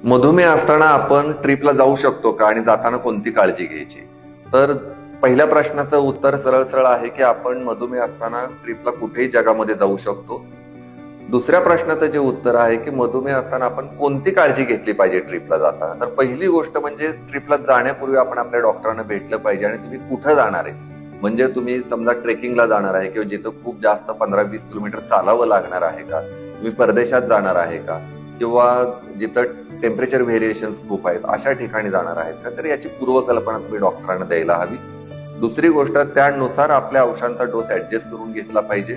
मधुमेह असताना आपण ट्रिपला जाऊ शकतो का आणि जाताना कोणती काळजी घ्यायची? तर पहिल्या प्रश्नाचं उत्तर सरळ सरळ आहे की आपण मधुमेह असताना ट्रिपला कुठेही जगामध्ये जाऊ शकतो. दुसऱ्या प्रश्नाचं जे उत्तर आहे की मधुमेह असताना आपण कोणती काळजी घेतली पाहिजे ट्रिपला जाताना. तर पहिली गोष्ट म्हणजे ट्रिपला जाण्यापूर्वी आपण आपल्या डॉक्टरांना भेटलं पाहिजे आणि तुम्ही कुठं जाणार आहे, म्हणजे तुम्ही समजा ट्रेकिंगला जाणार आहे किंवा जिथं खूप जास्त 15-20 किलोमीटर चालावं लागणार आहे का, तुम्ही परदेशात जाणार आहे का, किंवा जिथं टेम्परेचर व्हेरिएशन्स खूप आहेत अशा ठिकाणी जाणार आहेत का, तर याची पूर्वकल्पना तुम्ही डॉक्टरांना द्यायला हवी. दुसरी गोष्ट, त्यानुसार आपल्या औषधांचा डोस ऍडजस्ट करून घेतला पाहिजे.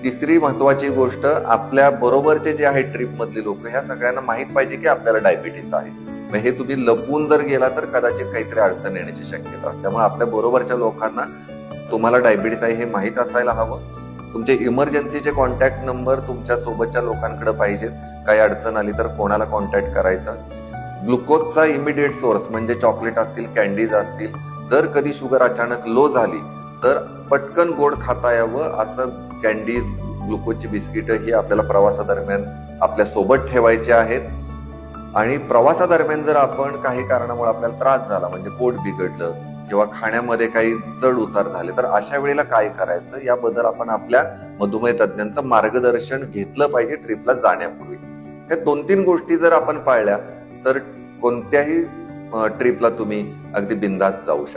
तिसरी महत्वाची गोष्ट, आपल्या बरोबरचे जे आहेत ट्रिप मधले लोक, ह्या सगळ्यांना माहित पाहिजे की आपल्याला डायबिटीस आहे. मग हे तुम्ही लपवून जर गेला तर कदाचित काहीतरी अडचण येण्याची शक्यता. त्यामुळे आपल्या बरोबरच्या लोकांना तुम्हाला डायबिटीस आहे हे माहित असायला हवं. तुमचे इमर्जन्सीचे कॉन्टॅक्ट नंबर तुमच्या सोबतच्या लोकांकडे पाहिजेत. काही अडचण आली तर कोणाला कॉन्टॅक्ट करायचा. ग्लुकोजचा इमिडिएट सोर्स म्हणजे चॉकलेट असतील, कॅन्डीज असतील, जर कधी शुगर अचानक लो झाली तर पटकन गोड खाता यावं असं कॅन्डीज, ग्लुकोजची बिस्किट ही आपल्याला प्रवासादरम्यान आपल्या सोबत ठेवायचे आहेत. आणि प्रवासादरम्यान जर आपण काही कारणामुळे आपल्याला त्रास झाला, म्हणजे पोट बिघडलं किंवा खाण्यामध्ये काही चढ उतार झाले, तर अशा वेळेला काय करायचं याबद्दल आपण आपल्या मधुमेह तज्ञांचं मार्गदर्शन घेतलं पाहिजे ट्रिपला जाण्यापूर्वी. या 2-3 गोष्टी जर आपण पाळल्या तर कोणत्याही ट्रिपला तुम्ही अगदी बिंदास जाऊ शकता.